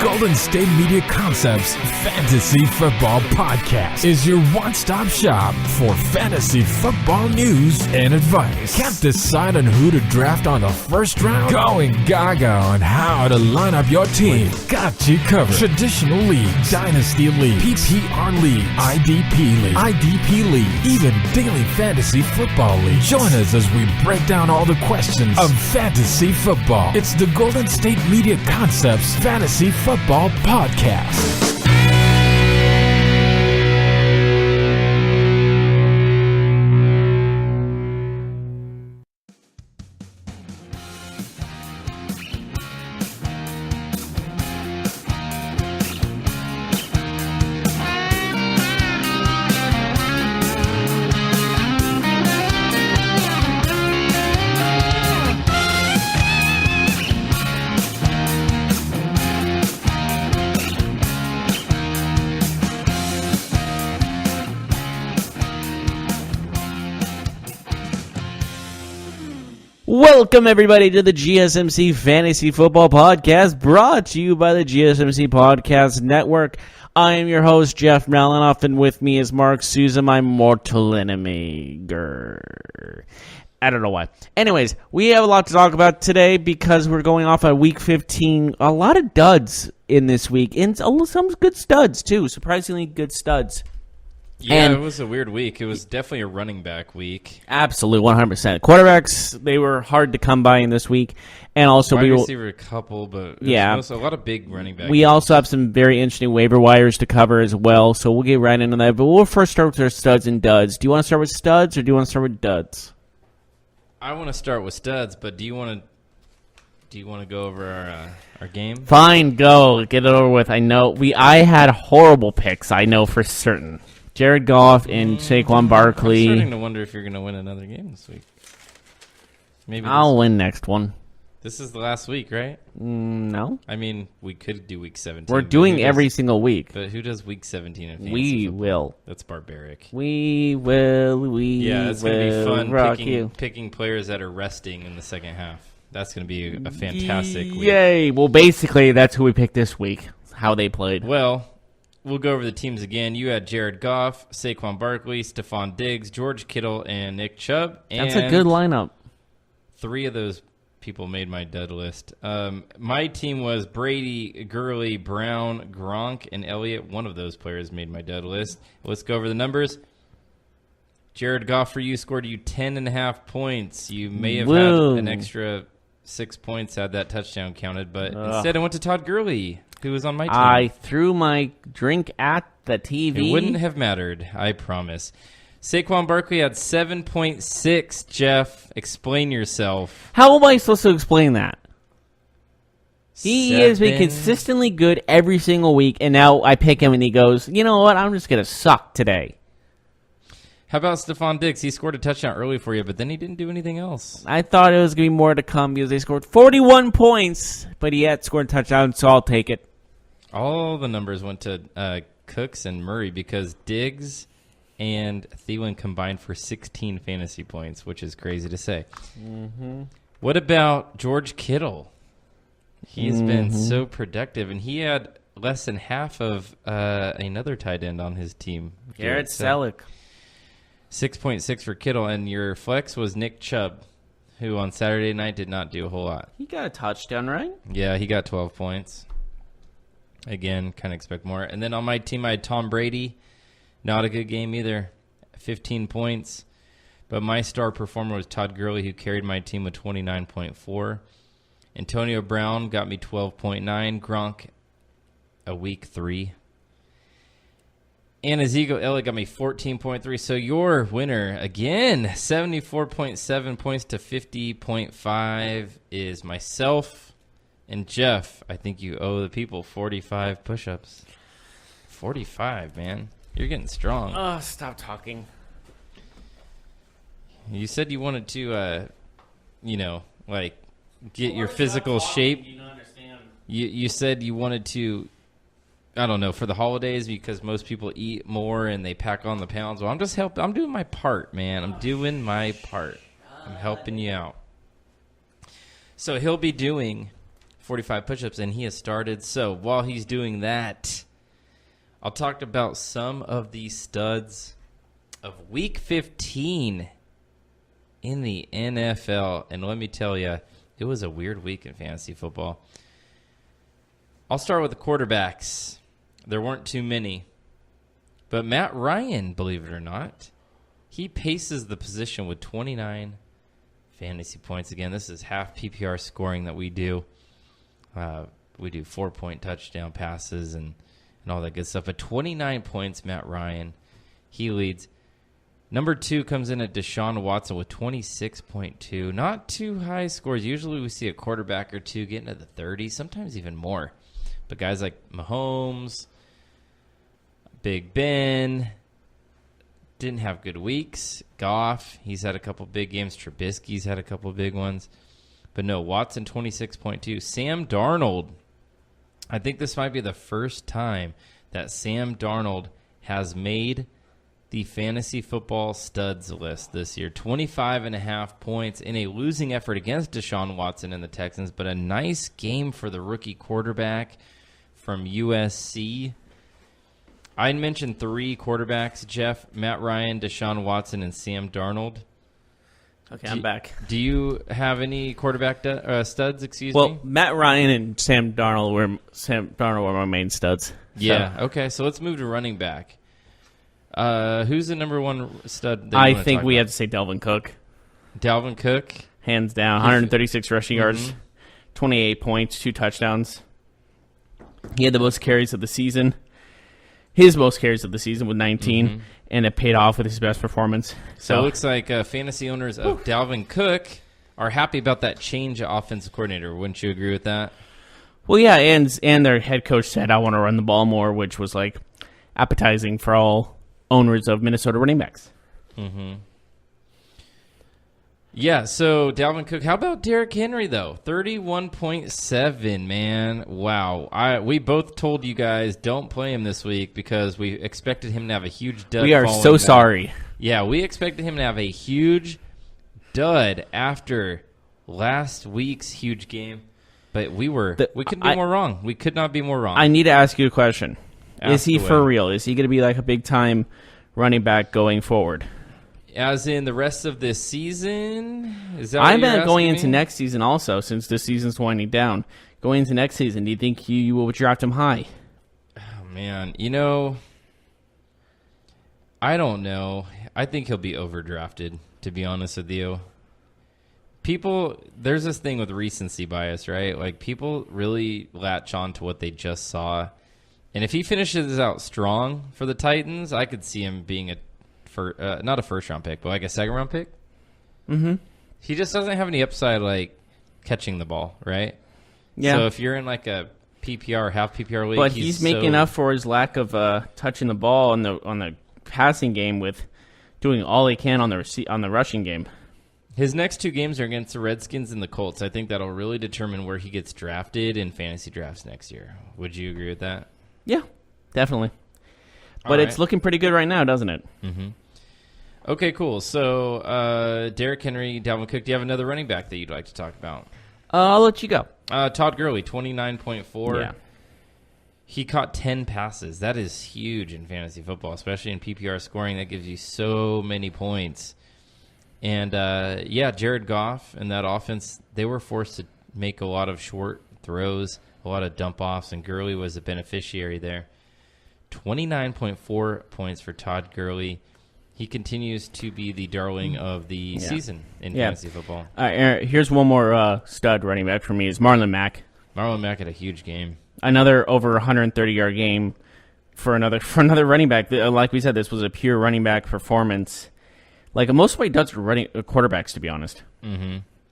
Golden State Media Concepts Fantasy Football Podcast is your one-stop shop for fantasy football news and advice. Can't decide on who to draft on the first round? Going gaga on how to line up your team. Got you covered. Traditional leagues, dynasty league, PPR league, IDP league, even daily fantasy football league. Join us as we break down all the questions of fantasy football. It's the Golden State Media Concepts Fantasy Football Podcast. Welcome, everybody, to the GSMC Fantasy Football Podcast, brought to you by the GSMC Podcast Network. I am your host, Jeff Malinoff, and with me is Mark Souza, my mortal enemy. Grr. I don't know why. Anyways, we have a lot to talk about today because we're going off at Week 15. A lot of duds in this week, and some good studs, too. Surprisingly good studs. Yeah, it was a weird week. It was definitely a running back week. Absolutely, 100%. Quarterbacks, they were hard to come by in this week. And also, wide receiver a couple, but a lot of big running backs. We also have some very interesting waiver wires to cover as well, so we'll get right into that. But we'll first start with our studs and duds. Do you want to start with studs, or do you want to start with duds? I want to start with studs, but do you want to go over our game? Fine, go. Get it over with. I had horrible picks, I know for certain. Jared Goff and Saquon Barkley. I'm starting to wonder if you're going to win another game this week. Maybe I'll win next one. This is the last week, right? No. I mean, we could do week 17. We're doing every single week. But who does week 17 in fantasy We football? will. That's barbaric. We will. Yeah, it's going to be fun rock picking players that are resting in the second half. That's going to be a fantastic week. Yay. Well, basically, that's who we picked this week, how they played. Well, we'll go over the teams again. You had Jared Goff, Saquon Barkley, Stephon Diggs, George Kittle, and Nick Chubb. And that's a good lineup. 3 of those people made my dud list. My team was Brady, Gurley, Brown, Gronk, and Elliott. One of those players made my dud list. Let's go over the numbers. Jared Goff for you scored you 10.5 points. You may have had an extra 6 points had that touchdown counted, but instead I went to Todd Gurley, who was on my team. I threw my drink at the TV. It wouldn't have mattered, I promise. Saquon Barkley had 7.6. Jeff, explain yourself. How am I supposed to explain that? He has been consistently good every single week, and now I pick him and he goes, you know what, I'm just going to suck today. How about Stephon Diggs? He scored a touchdown early for you, but then he didn't do anything else. I thought it was going to be more to come because they scored 41 points, but he had scored a touchdown, so I'll take it. All the numbers went to Cooks and Murray because Diggs and Thielen combined for 16 fantasy points, which is crazy to say. Mm-hmm. What about George Kittle? He's been so productive, and he had less than half of another tight end on his team. Garrett Selleck. 6.6 for Kittle, and your flex was Nick Chubb, who on Saturday night did not do a whole lot. He got a touchdown, right? Yeah, he got 12 points. Again, kind of expect more. And then on my team, I had Tom Brady. Not a good game either. 15 points. But my star performer was Todd Gurley, who carried my team with 29.4. Antonio Brown got me 12.9. Gronk, a week 3. And Ezekiel Elliott got me 14.3. So your winner, again, 74.7 points to 50.5 is myself. And Jeff, I think you owe the people 45 push-ups. 45, man. You're getting strong. Oh, stop talking. You said you wanted to, get your physical shape. You don't understand. You said you wanted to, I don't know, for the holidays because most people eat more and they pack on the pounds. Well, I'm just helping. I'm doing my part, man. I'm doing my part. I'm helping you out. So he'll be doing 45 push-ups, and he has started. So while he's doing that, I'll talk about some of the studs of Week 15 in the NFL. And let me tell you, it was a weird week in fantasy football. I'll start with the quarterbacks. There weren't too many. But Matt Ryan, believe it or not, he paces the position with 29 fantasy points. Again, this is half PPR scoring that we do. We do 4-point touchdown passes and all that good stuff. But 29 points, Matt Ryan. He leads. Number 2 comes in at Deshaun Watson with 26.2. Not too high scores. Usually we see a quarterback or two get into the 30s, sometimes even more. But guys like Mahomes, Big Ben, didn't have good weeks. Goff, he's had a couple big games. Trubisky's had a couple big ones. But no, Watson 26.2. Sam Darnold, I think this might be the first time that Sam Darnold has made the fantasy football studs list this year. 25.5 points in a losing effort against Deshaun Watson and the Texans, but a nice game for the rookie quarterback from USC. I mentioned 3 quarterbacks, Jeff: Matt Ryan, Deshaun Watson, and Sam Darnold. Okay, I'm back. Do you have any quarterback studs? Excuse Well, me. Matt Ryan and Sam Darnold were my main studs. Yeah. Okay. So let's move to running back. Who's the number 1 stud? That I think we have to say Dalvin Cook. Dalvin Cook, Hands down, 136 rushing yards, 28 points, 2 touchdowns. He had the most carries of the season. His most carries of the season with 19, and it paid off with his best performance. So it looks like fantasy owners of Dalvin Cook are happy about that change of offensive coordinator. Wouldn't you agree with that? Well, yeah, and their head coach said, I want to run the ball more, which was like appetizing for all owners of Minnesota running backs. Yeah, so Dalvin Cook. How about Derrick Henry, though? 31.7, man. Wow. We both told you guys don't play him this week because we expected him to have a huge dud. We are so sorry. Yeah, we expected him to have a huge dud after last week's huge game. But we couldn't be more wrong. We could not be more wrong. I need to ask you a question. Is he away. for real? Is he going to be like a big-time running back going forward? As in the rest of this season? Is that I what you're meant going asking into me? next season also, since this season's winding down. Going into next season, do you think you will draft him high? Oh, man. I don't know. I think he'll be overdrafted, to be honest with you. There's this thing with recency bias, right? Like, people really latch on to what they just saw. And if he finishes out strong for the Titans, I could see him being not a first-round pick, but like a second-round pick. He just doesn't have any upside, like, catching the ball, right? Yeah. So if you're in, like, a PPR, half PPR league, But he's making up for his lack of touching the ball on the passing game with doing all he can on the rushing game. His next 2 games are against the Redskins and the Colts. I think that'll really determine where he gets drafted in fantasy drafts next year. Would you agree with that? Yeah, definitely. But it's looking pretty good right now, doesn't it? Okay, cool. So, Derrick Henry, Dalvin Cook. Do you have another running back that you'd like to talk about? I'll let you go. Todd Gurley, 29.4. Yeah. He caught 10 passes. That is huge in fantasy football, especially in PPR scoring. That gives you so many points. And, Jared Goff and that offense, they were forced to make a lot of short throws, a lot of dump-offs, and Gurley was a beneficiary there. 29.4 points for Todd Gurley. He continues to be the darling of the season in fantasy football. All right, Aaron, here's one more stud running back for me is Marlon Mack. Marlon Mack had a huge game. Another over 130-yard game for another running back. Like we said, this was a pure running back performance. Like most of what he does for quarterbacks, to be honest.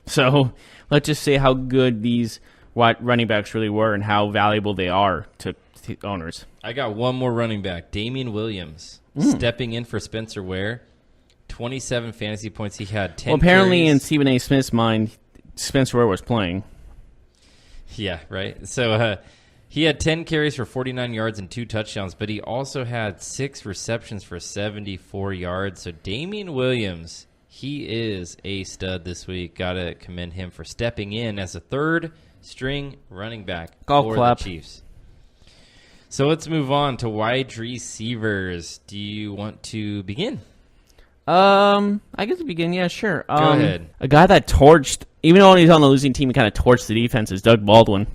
So let's just say how good these running backs really were and how valuable they are to owners. I got one more running back, Damian Williams, stepping in for Spencer Ware. 27 fantasy points. He had 10 apparently carries. in Stephen A. Smith's mind, Spencer Ware was playing. Yeah, right. So he had 10 carries for 49 yards and 2 touchdowns, but he also had 6 receptions for 74 yards. So Damian Williams, he is a stud this week. Got to commend him for stepping in as a third string running back Golf for clap. the Chiefs. So let's move on to wide receivers. Do you want to begin? I guess to begin, yeah, sure. Go ahead. A guy that torched, even though he's on the losing team, he kind of torched the defense, is Doug Baldwin.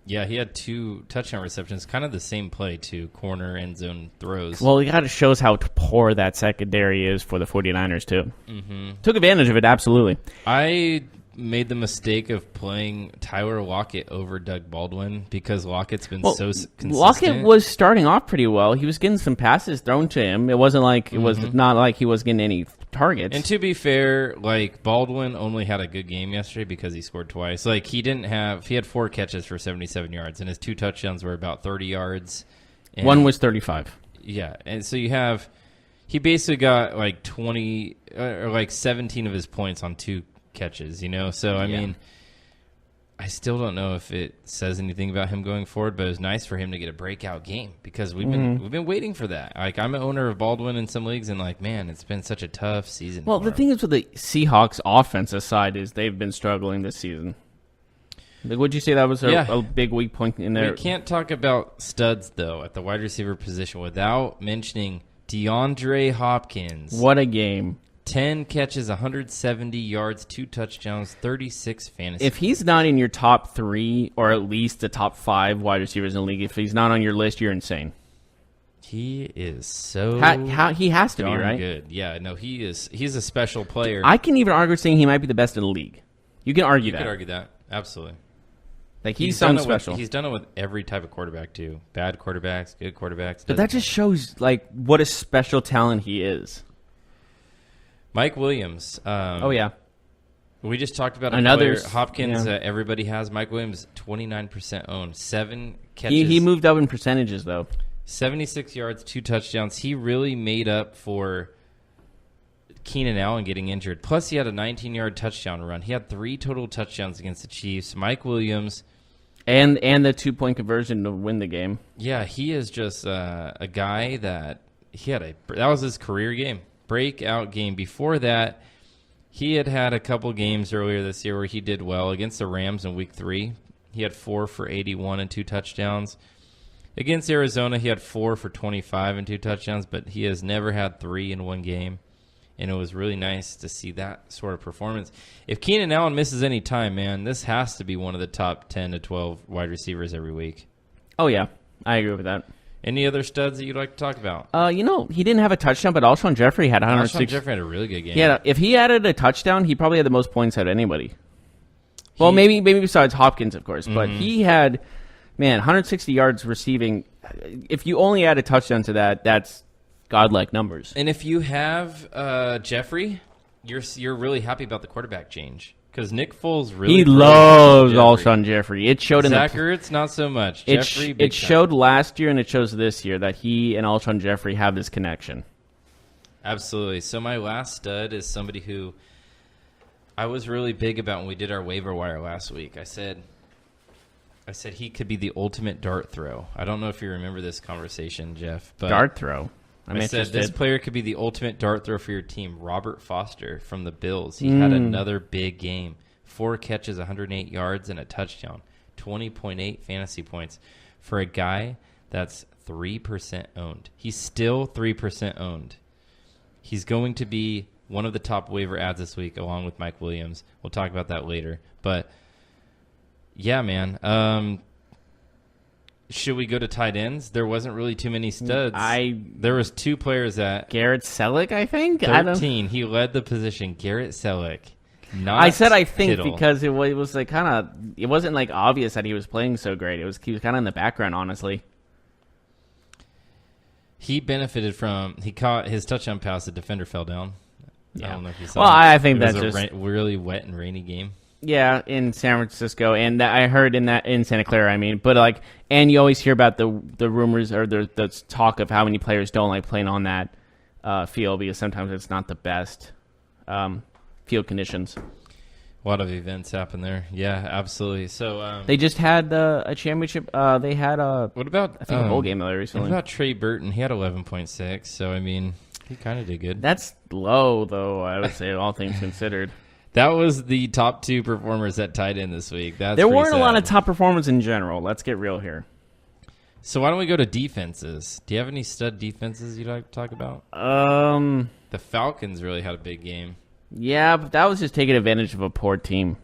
Yeah, he had 2 touchdown receptions, kind of the same play, 2 corner end zone throws. Well, it kind of shows how poor that secondary is for the 49ers, too. Mm-hmm. Took advantage of it, absolutely. I made the mistake of playing Tyler Lockett over Doug Baldwin because Lockett's been so consistent. Lockett was starting off pretty well. He was getting some passes thrown to him. It wasn't like, it was not like he was getting any targets. And to be fair, like Baldwin only had a good game yesterday because he scored twice. Like he had 4 catches for 77 yards and his 2 touchdowns were about 30 yards. And one was 35. Yeah, and so he basically got like 20 or like 17 of his points on 2 catches, So I mean, I still don't know if it says anything about him going forward, but it was nice for him to get a breakout game because we've been waiting for that. Like I'm an owner of Baldwin in some leagues, and like man, it's been such a tough season. Well, the thing is with the Seahawks offensive side is they've been struggling this season. Like, would you say that was a big weak point in there? We can't talk about studs though at the wide receiver position without mentioning DeAndre Hopkins. What a game! 10 catches, 170 yards, 2 touchdowns, 36 fantasy. If he's not in your top 3 or at least the top 5 wide receivers in the league, if he's not on your list, you're insane. He is so he has to be, right? Good. Yeah, no, he is. He's a special player. I can even argue saying he might be the best in the league. You can argue that. You could argue that. Absolutely. Like he's something special. He's done it with every type of quarterback too. Bad quarterbacks, good quarterbacks. But that just shows like what a special talent he is. Mike Williams. Oh yeah, we just talked about another player. Hopkins. Yeah. Everybody has Mike Williams. 29% owned. 7 catches. He moved up in percentages though. 76 yards, 2 touchdowns. He really made up for Keenan Allen getting injured. Plus, he had a 19-yard touchdown run. He had 3 total touchdowns against the Chiefs. Mike Williams. And the 2-point conversion to win the game. Yeah, he is just a guy that that was his career game. Breakout game. Before that, he had a couple games earlier this year where he did well against the Rams in Week 3. He had 4 for 81 and 2 touchdowns. Against Arizona, he had 4 for 25 and 2 touchdowns, but he has never had 3 in one game. And it was really nice to see that sort of performance. If Keenan Allen misses any time, man, this has to be one of the top 10 to 12 wide receivers every week. Oh, yeah. I agree with that. Any other studs that you'd like to talk about? He didn't have a touchdown, but Alshon Jeffrey had 106. Alshon Jeffrey had a really good game. Yeah, if he added a touchdown, he probably had the most points out of anybody. Well, maybe besides Hopkins, of course. But he had, 160 yards receiving. If you only add a touchdown to that, that's godlike numbers. And if you have Jeffrey, you're really happy about the quarterback change. Because Nick Foles really loves Alshon Jeffrey. It showed in Zach Ertz, not so much. Jeffrey, it showed last year and it shows this year that he and Alshon Jeffrey have this connection. Absolutely. So my last stud is somebody who I was really big about when we did our waiver wire last week. I said he could be the ultimate dart throw. I don't know if you remember this conversation, Jeff. But dart throw? I said this player could be the ultimate dart throw for your team. Robert Foster from the Bills. He had another big game. 4 catches, 108 yards, and a touchdown. 20.8 fantasy points for a guy that's 3% owned. He's still 3% owned. He's going to be one of the top waiver ads this week along with Mike Williams. We'll talk about that later. But, yeah, man. Should we go to tight ends? There wasn't really too many studs. There was 2 players that Garrett Selleck, I think. 13. He led the position. Garrett Selleck. I said I think Kittle. because it was like kind of it wasn't like obvious that he was playing so great. He was kind of in the background, honestly. He benefited from he caught his touchdown pass. The defender fell down. Yeah. I don't know if you saw. Well, that. I think it that's was just really wet and rainy game. Yeah, in San Francisco, and I heard in Santa Clara. I mean, but and you always hear about the rumors or the talk of how many players don't like playing on that field because sometimes it's not the best field conditions. A lot of events happen there. Yeah, absolutely. So they just had a championship. They had what about I think a bowl game there recently. What about Trey Burton? He had 11.6. So I mean, he kind of did good. That's low though. I would say all things considered. That was the top 2 performers at tight end this week. There weren't a lot of top performers in general. Let's get real here. So why don't we go to defenses? Do you have any stud defenses you'd like to talk about? The Falcons really had a big game. Yeah, but that was just taking advantage of a poor team.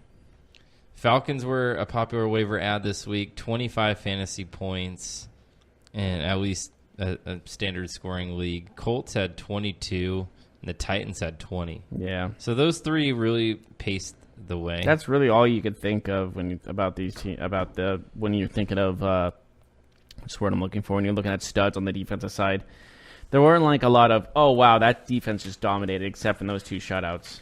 Falcons were a popular waiver ad this week, 25 fantasy points, and at least a standard scoring league. Colts had 22, and the Titans had 20. Yeah. So those 3 really paced the way. That's really all you could think of when you're thinking of that's what I'm looking for when you're looking at studs on the defensive side. There weren't like a lot of, oh wow, that defense just dominated, except in those 2 shutouts.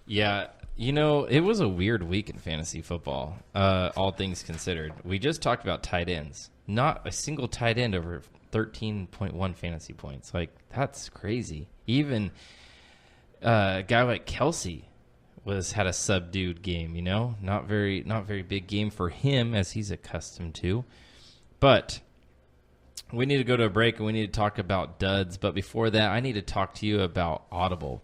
Yeah. It was a weird week in fantasy football, all things considered. We just talked about tight ends. Not a single tight end over 13.1 fantasy points. Like, that's crazy. Even a guy like Kelsey had a subdued game, Not very big game for him, as he's accustomed to. But we need to go to a break, and we need to talk about duds. But before that, I need to talk to you about Audible.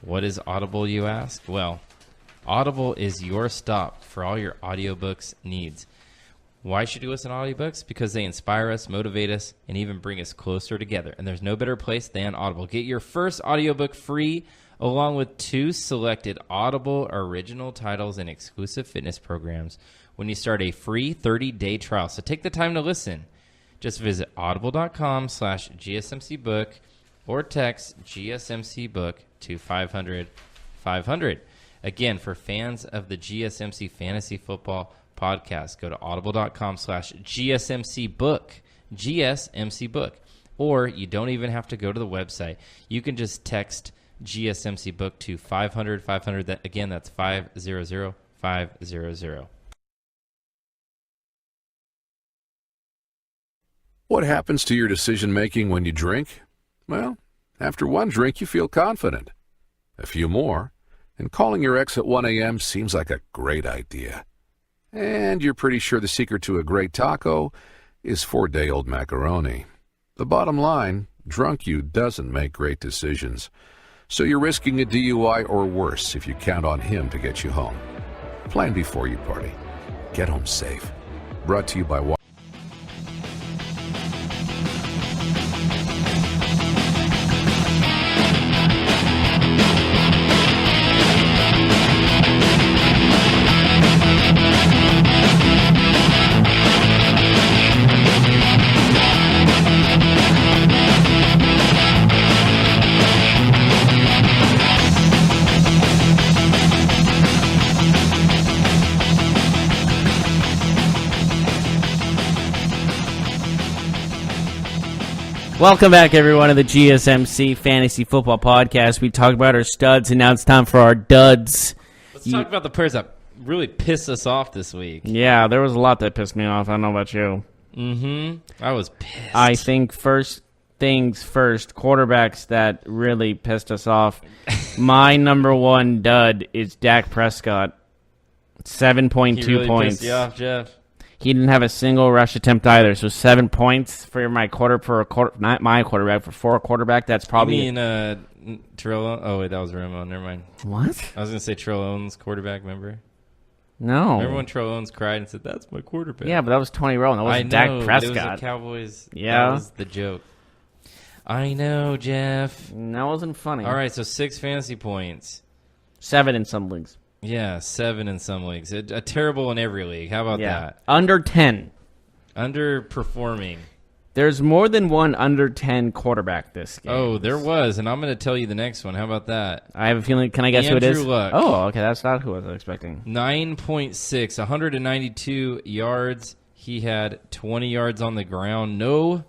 What is Audible, you ask? Well, Audible is your stop for all your audiobooks needs. Why should you listen to audiobooks? Because they inspire us, motivate us, and even bring us closer together. And there's no better place than Audible. Get your first audiobook free, along with 2 selected Audible original titles and exclusive fitness programs when you start a free 30-day trial. So take the time to listen. Just visit audible.com/GSMCbook or text GSMC book to 500-500. Again, for fans of the GSMC Fantasy Football Podcast, go to audible.com/GSMCbook, GSMCbook. Or you don't even have to go to the website. You can just text GSMC book to 500-500. Again, that's 500-500. What happens to your decision-making when you drink? Well, after one drink, you feel confident. A few more, and calling your ex at 1 a.m. seems like a great idea. And you're pretty sure the secret to a great taco is 4-day-old macaroni. The bottom line, drunk you doesn't make great decisions. So you're risking a DUI or worse if you count on him to get you home. Plan before you party. Get home safe. Brought to you by Welcome back, everyone, to the GSMC Fantasy Football Podcast. We talked about our studs, and now it's time for our duds. Let's talk about the players that really pissed us off this week. Yeah, there was a lot that pissed me off. I don't know about you. I was pissed. I think first things first, quarterbacks that really pissed us off. My number 1 dud is Dak Prescott. 7.2 He really points. pissed you off, Jeff? He didn't have a single rush attempt either, so 7 points for not my quarterback, for a quarterback. That's probably. You mean Terrell? Oh wait, that was Romo. Never mind. What? I was gonna say Terrell Owens, quarterback. Remember? No. Remember when Terrell Owens cried and said, "That's my quarterback"? Yeah, but that was Tony Romo. That wasn't Dak Prescott. It was the Cowboys. Yeah, that was the joke. I know, Jeff. That wasn't funny. All right, so 6 fantasy points. 7 in some leagues. Yeah, 7 in some leagues. A terrible in every league. How about that? Under 10. Underperforming. There's more than one under 10 quarterback this game. Oh, there was, and I'm going to tell you the next one. How about that? I have a feeling. Can I guess who it is? Andrew Luck. Oh, okay. That's not who I was expecting. 9.6, 192 yards. He had 20 yards on the ground. No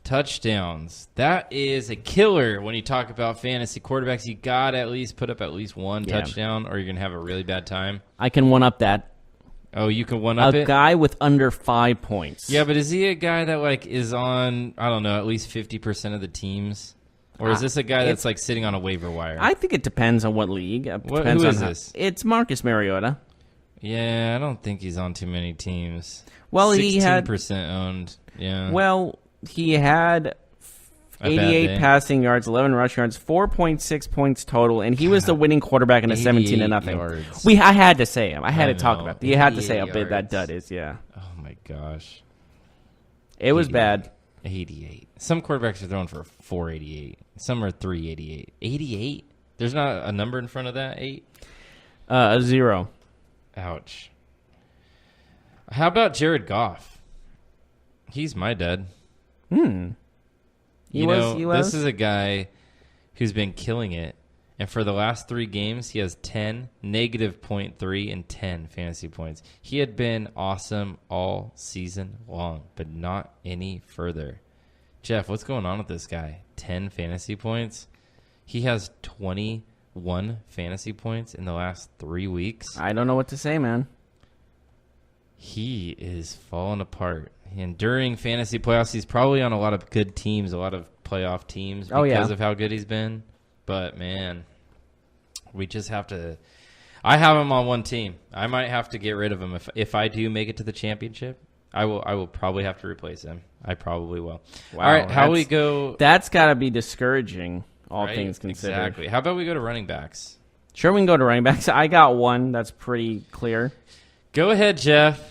touchdowns. That is a killer when you talk about fantasy quarterbacks. You got to at least put up at least one touchdown, or you're going to have a really bad time. I can one-up that. Oh, you can one-up it? A guy with under 5 points. Yeah, but is he a guy that is on, I don't know, at least 50% of the teams? Or is this a guy that's sitting on a waiver wire? I think it depends on what league. Who is this? It's Marcus Mariota. Yeah, I don't think he's on too many teams. Well, he had 16% owned. Yeah. Well, he had 88 passing yards, 11 rush yards, 4.6 points total, and he was the winning quarterback in a 17-0. I had to say him. I had to talk about it. You had to say how big that dud is, yeah. Oh, my gosh. It was bad. 88. Some quarterbacks are throwing for 488. Some are 388. 88? There's not a number in front of that, 8? A 0. Ouch. How about Jared Goff? He's my dad. This is a guy who's been killing it. And for the last 3 games, he has 10, -0.3, and 10 fantasy points. He had been awesome all season long, but not any further. Jeff, what's going on with this guy? 10 fantasy points? He has 21 fantasy points in the last 3 weeks. I don't know what to say, man. He is falling apart. And during fantasy playoffs, he's probably on a lot of good teams, a lot of playoff teams because of how good he's been. But, man, we just have to – I have him on one team. I might have to get rid of him. If I do make it to the championship, I will probably have to replace him. I probably will. Wow, all right, how we go – That's got to be discouraging, all right? things considered. Exactly. How about we go to running backs? Sure, we can go to running backs. I got one that's pretty clear. Go ahead, Jeff.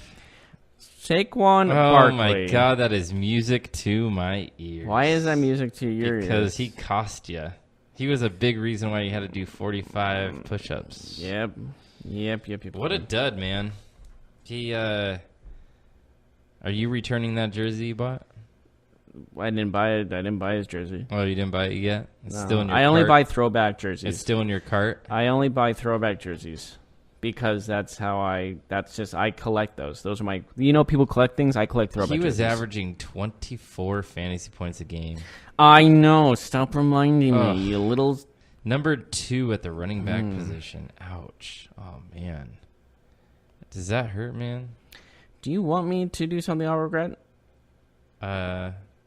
Saquon Barkley. Barkley. My God, that is music to my ears. Why is that music to your ears? Because he cost you. He was a big reason why you had to do 45 push-ups. Yep. What a dud, man. He, are you returning that jersey you bought? I didn't buy it. I didn't buy his jersey. Oh, you didn't buy it yet? It's No. still in your I cart? only buy throwback jerseys. It's still in your cart? I only buy throwback jerseys because that's how I collect those. Those are my, people collect things. I collect throwback jerseys. He was averaging 24 fantasy points a game. I know. Stop reminding me, you little. Number 2 at the running back position. Ouch. Oh, man. Does that hurt, man? Do you want me to do something I'll regret?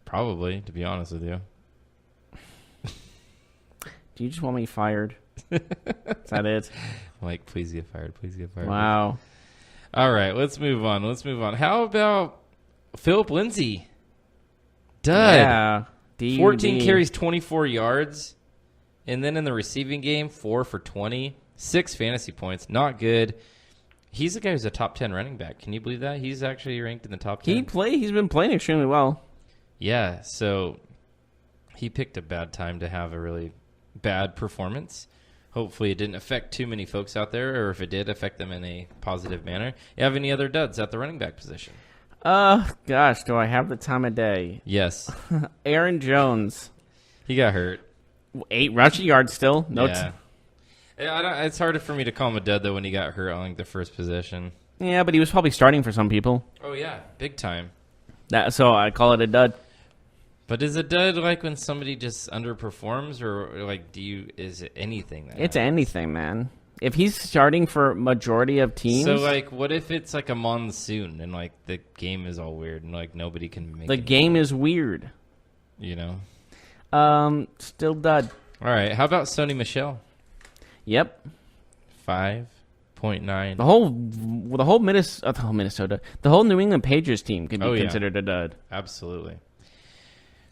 Probably, to be honest with you. Do you just want me fired? Is that it? Like, please get fired. Please get fired. Wow. All right, let's move on. How about Philip Lindsay? Dud. Yeah. 14 carries, 24 yards. And then in the receiving game, 4 for 20. 6 fantasy points. Not good. He's a guy who's a top 10 running back. Can you believe that? He's actually ranked in the top 10. He's been playing extremely well. Yeah, so he picked a bad time to have a really bad performance. Hopefully it didn't affect too many folks out there, or if it did, affect them in a positive manner. You have any other duds at the running back position? Gosh, do I have the time of day? Yes. Aaron Jones. He got hurt. 8 rushing yards still. Yeah. It's harder for me to call him a dud, though, when he got hurt on like the first possession. Yeah, but he was probably starting for some people. Oh, yeah. Big time. So I call it a dud. But is a dud like when somebody just underperforms, or like is it anything? It's anything, man. If he's starting for majority of teams. So like, what if it's like a monsoon and like the game is all weird and like nobody can make the it game is weird. Still dud. All right. How about Sony Michel? Yep. 5.9. The whole Minnesota, the whole New England Patriots team could be considered a dud. Absolutely.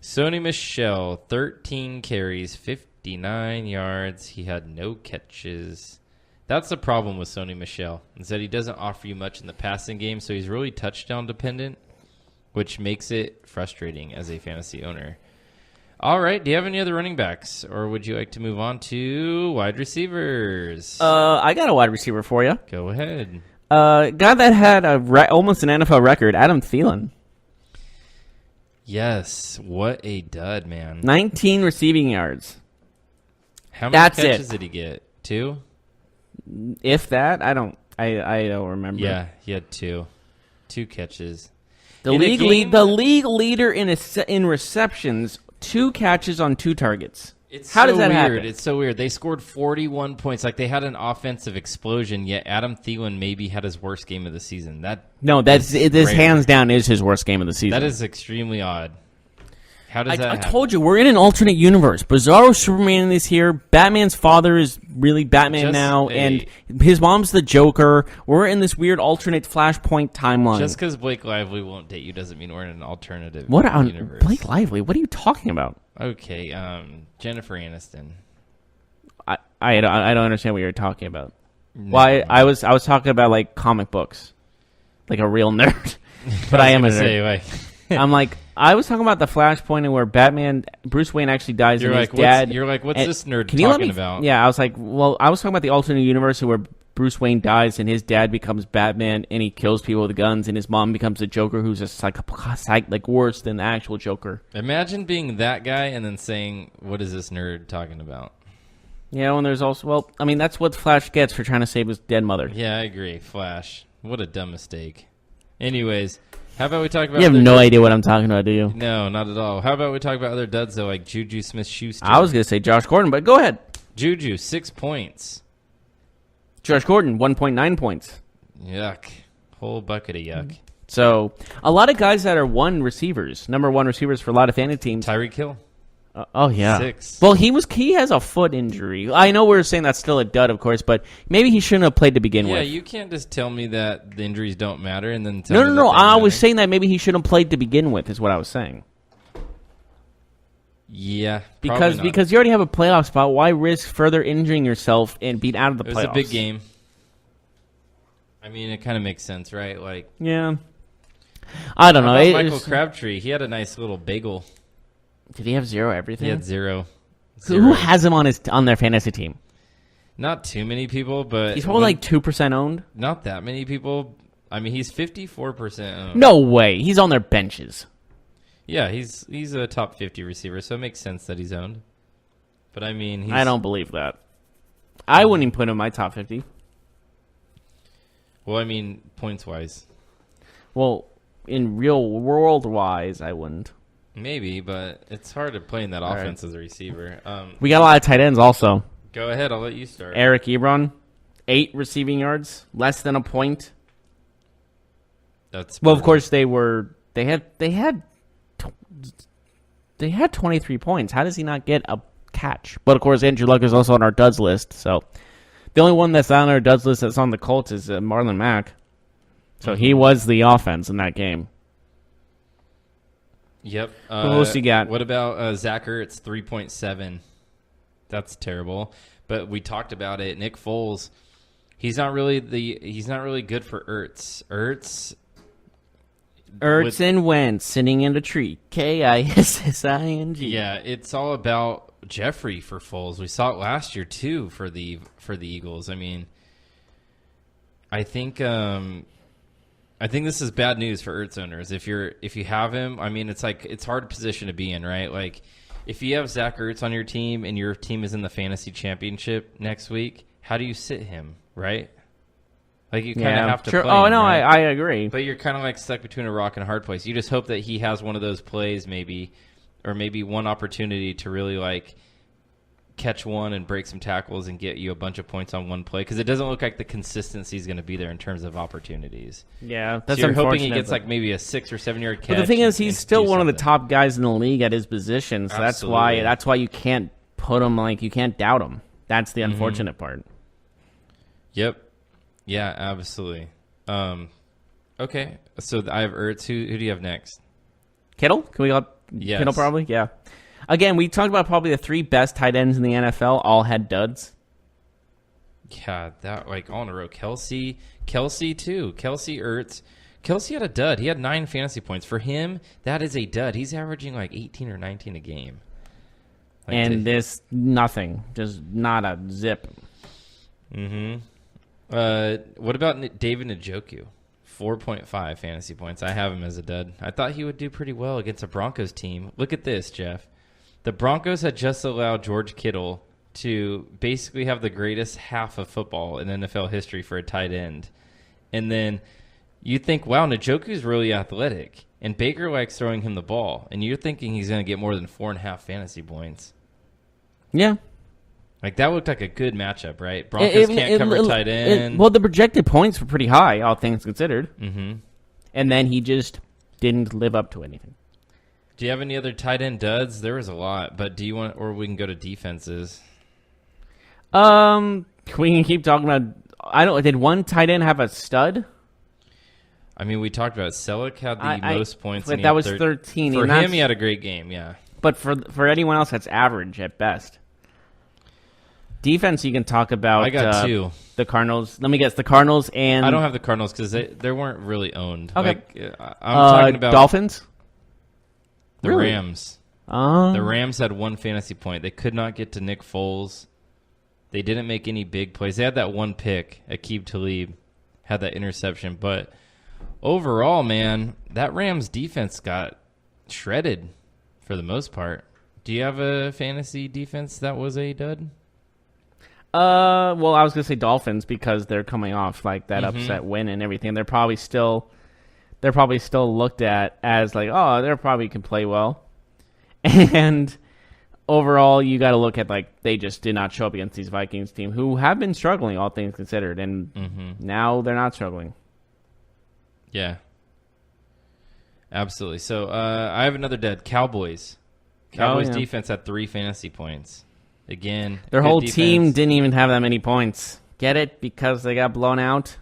Sony Michel, 13 carries, 59 yards. He had no catches. That's the problem with Sony Michel, is that he doesn't offer you much in the passing game, so he's really touchdown dependent, which makes it frustrating as a fantasy owner. All right, do you have any other running backs, or would you like to move on to wide receivers? I got a wide receiver for you. Go ahead. Guy that had almost an NFL record, Adam Thielen. Yes, what a dud, man. 19 receiving yards. How many catches did he get? 2? If that, I don't remember. Yeah, he had 2 catches. The league leader in receptions, 2 catches on 2 targets. How does that happen? It's so weird. They scored 41 points. Like, they had an offensive explosion, yet Adam Thielen maybe had his worst game of the season. This hands down is his worst game of the season. That is extremely odd. How does that happen? I told you, we're in an alternate universe. Bizarro Superman is here. Batman's father is really Batman now, and his mom's the Joker. We're in this weird alternate Flashpoint timeline. Just because Blake Lively won't date you doesn't mean we're in an alternative universe. Blake Lively? What are you talking about? Okay, Jennifer Aniston. I don't understand what you're talking about. No. Why I was talking about like comic books, like a real nerd. But I am a nerd. Say, like, I'm like, I was talking about the Flashpoint and where Bruce Wayne actually dies and his what's and- this nerd Can you let talking me? about? Yeah, I was like, well, I was talking about the alternate universe where Bruce Wayne dies and his dad becomes Batman and he kills people with guns and his mom becomes a Joker who's a like worse than the actual Joker. Imagine being that guy and then saying, "What is this nerd talking about?" Yeah, and there's also, well, I mean, that's what Flash gets for trying to save his dead mother. Yeah, I agree. Flash. What a dumb mistake. Anyways, how about we talk about... You have no idea what I'm talking about, do you? No, not at all. How about we talk about other duds, though, like Juju Smith-Schuster? I was going to say Josh Gordon, but go ahead. Juju, 6 points. Josh Gordon, 1.9 points. Yuck. Whole bucket of yuck. So, a lot of guys that are number one receivers for a lot of fantasy teams. Tyreek Hill. Oh yeah. 6. Well, he has a foot injury. I know we were saying that's still a dud, of course, but maybe he shouldn't have played to begin with. Yeah, you can't just tell me that the injuries don't matter and then tell me No. that they I was matter. saying that maybe he shouldn't have played to begin with, is what I was saying. Yeah, Because you already have a playoff spot. Why risk further injuring yourself and being out of the playoffs? It was a big game. I mean, it kind of makes sense, right? Like, Yeah. I don't know. how about It Michael was- Crabtree, he had a nice little bagel. Did he have zero everything? He had 0. Who has him on their fantasy team? Not too many people, but He's probably like 2% owned. not that many people. I mean, he's 54% owned. No way. He's on their benches. Yeah, he's a top 50 receiver, so it makes sense that he's owned. But I mean, I don't believe that. I wouldn't even put him in my top 50. Well, I mean, points wise, Well, in real world wise, I wouldn't. maybe, but it's hard to play in that All offense as a receiver. We got a lot of tight ends also. Go ahead, I'll let you start. Eric Ebron, 8 receiving yards, less than a point. That's Well, of course they had 23 points. How does he not get a catch? But of course, Andrew Luck is also on our duds list. So the only one that's on our duds list that's on the Colts is Marlon Mack. So he was the offense in that game. Yep. Who else you got? What about Zach Ertz, 3.7? That's terrible. But we talked about it. Nick Foles, he's not really good for Ertz. Ertz and Wentz sitting in a tree. Kissing. Yeah, it's all about Jeffrey for Foles. We saw it last year too for the Eagles. I mean, I think this is bad news for Ertz owners. If you have him, I mean, it's like it's hard position to be in, right? Like if you have Zach Ertz on your team and your team is in the fantasy championship next week, how do you sit him, right? Like you kind of have to play Oh, him, no, right? I agree. But you're kind of like stuck between a rock and a hard place. You just hope that he has one of those plays maybe, or maybe one opportunity to really like catch one and break some tackles and get you a bunch of points on one play, because it doesn't look like the consistency is going to be there in terms of opportunities. Yeah, that's so you're hoping unfortunate, he gets but- like maybe a 6 or 7 yard catch. But the thing is, he's and still do one of the something. top guys in the league at his position. So Absolutely. that's why you can't put him, like, you can't doubt him. That's the unfortunate part. Yep. Yeah, absolutely. Okay, so I have Ertz. Who do you have next? Kittle? Can we go up? Yes. Kittle probably? Yeah. Again, we talked about probably the 3 best tight ends in the NFL all had duds. Yeah, that like all in a row. Kelsey too. Kelsey Ertz. Kelsey had a dud. He had 9 fantasy points. For him, that is a dud. He's averaging like 18 or 19 a game. Like And this, nothing. Just not a zip. what about David Njoku? 4.5 fantasy points. I have him as a dud. I thought he would do pretty well against a Broncos team. Look at this, Jeff. The Broncos had just allowed George Kittle to basically have the greatest half of football in NFL history for a tight end. And then you think, wow, Njoku's really athletic. And Baker likes throwing him the ball. And you're thinking he's going to get more than 4.5 fantasy points. Yeah. Like, that looked like a good matchup, right? Broncos can't cover tight end. Well, the projected points were pretty high, all things considered. Mm-hmm. And then he just didn't live up to anything. Do you have any other tight end duds? There was a lot, but do you want, or we can go to defenses. We can keep talking about. Did one tight end have a stud? I mean, we talked about Selleck had the most points. But and he that had was 13. For and him, that's- he had a great game, yeah. But for anyone else, that's average at best. Defense, you can talk about. I got two. The Cardinals. Let me guess. The Cardinals and I don't have the Cardinals because they weren't really owned. Okay. I'm talking about Dolphins. The Really? Rams. The Rams had 1 fantasy point. They could not get to Nick Foles. They didn't make any big plays. They had that one pick. Aqib Talib had that interception. But overall, man, that Rams defense got shredded for the most part. Do you have a fantasy defense that was a dud? Well, I was gonna say Dolphins because they're coming off like that upset win and everything. They're probably still looked at as like, oh, they probably can play well. And overall, you got to look at like they just did not show up against these Vikings team who have been struggling, all things considered, and now they're not struggling. Yeah, absolutely. So I have another dead. Cowboys. Cowboys defense had 3 fantasy points. Again, their whole team didn't even have that many points. Get it? Because they got blown out.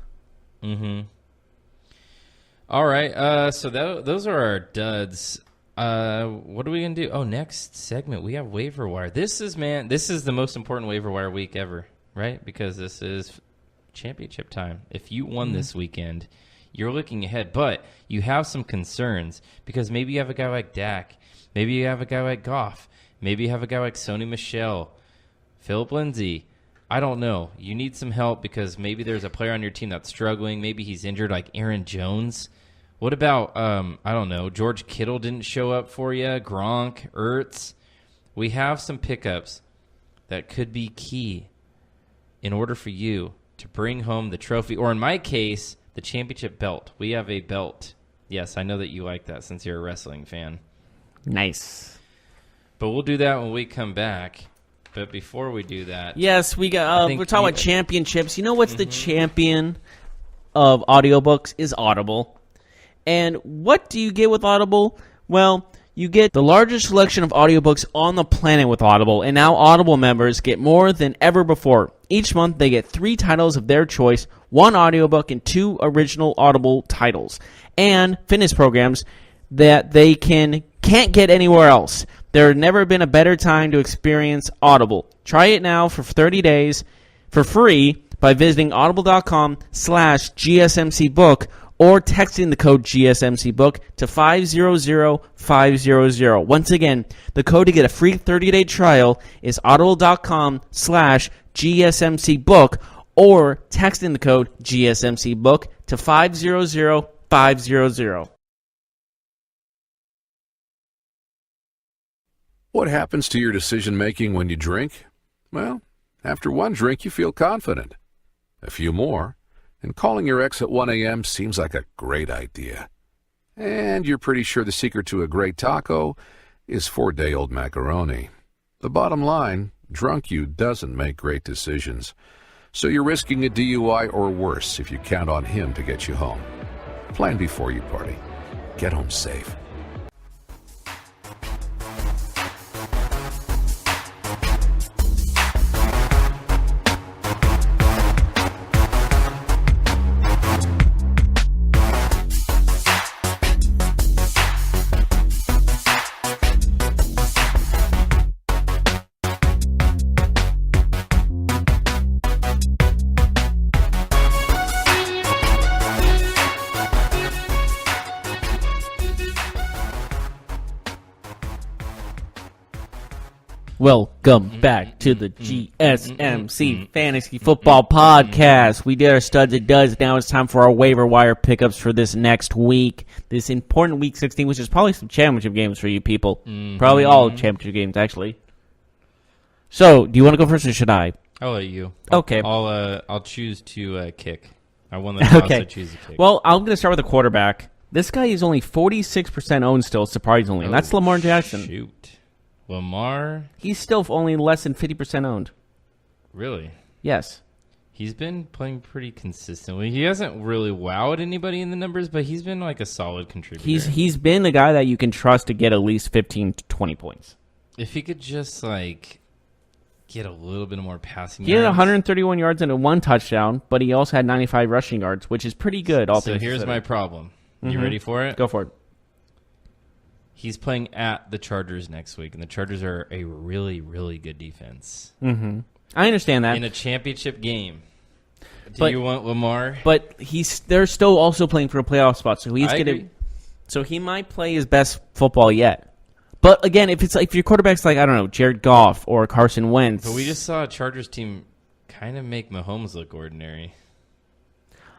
All right. So those are our duds. What are we gonna do? Oh, next segment we have waiver wire. This is the most important waiver wire week ever, right? Because this is championship time. If you won this weekend, you're looking ahead, but you have some concerns because maybe you have a guy like Dak, maybe you have a guy like Goff, maybe you have a guy like Sony Michel, Philip Lindsay. I don't know. You need some help because maybe there's a player on your team that's struggling. Maybe he's injured, like Aaron Jones. What about, I don't know, George Kittle didn't show up for you, Gronk, Ertz. We have some pickups that could be key in order for you to bring home the trophy, or in my case, the championship belt. We have a belt. Yes, I know that you like that since you're a wrestling fan. Nice. But we'll do that when we come back. But before we do that... Yes, we're talking about championships. You know what's the champion of audiobooks is Audible. And what do you get with Audible? Well, you get the largest selection of audiobooks on the planet with Audible, and now Audible members get more than ever before. Each month, they get 3 titles of their choice, 1 audiobook, and 2 original Audible titles, and fitness programs that they can't get anywhere else. There has never been a better time to experience Audible. Try it now for 30 days for free by visiting audible.com/GSMCbook or texting the code GSMCbook to 500500. Once again, the code to get a free 30-day trial is audible.com/GSMCbook or texting the code GSMCbook to 500500. What happens to your decision-making when you drink? Well, after one drink, you feel confident. A few more, and calling your ex at 1 a.m. seems like a great idea. And you're pretty sure the secret to a great taco is 4-day-old macaroni. The bottom line, drunk you doesn't make great decisions. So you're risking a DUI or worse if you count on him to get you home. Plan before you party. Get home safe. Welcome back to the GSMC Fantasy Football Podcast. We did our studs and duds. Now it's time for our waiver wire pickups for this next week. This important Week 16, which is probably some championship games for you people. Probably all championship games, actually. So, do you want to go first or should I? I'll let you. Okay. I'll choose to kick. I won the toss, so choose to kick. Well, I'm going to start with the quarterback. This guy is only 46% owned still, surprisingly. And that's Lamar Jackson. Shoot. Lamar? He's still only less than 50% owned. Really? Yes. He's been playing pretty consistently. He hasn't really wowed anybody in the numbers, but he's been like a solid contributor. He's been the guy that you can trust to get at least 15 to 20 points. If he could just like get a little bit more passing yards. He had 131 yards and 1 touchdown, but he also had 95 rushing yards, which is pretty good. So here's my problem. You ready for it? Go for it. He's playing at the Chargers next week, and the Chargers are a really, really good defense. Mm-hmm. I understand that. In a championship game. Do But- you want Lamar? But they're still also playing for a playoff spot, so he's I gonna. agree. So he might play his best football yet. But again, if your quarterback's like, I don't know, Jared Goff or Carson Wentz. But we just saw a Chargers team kind of make Mahomes look ordinary.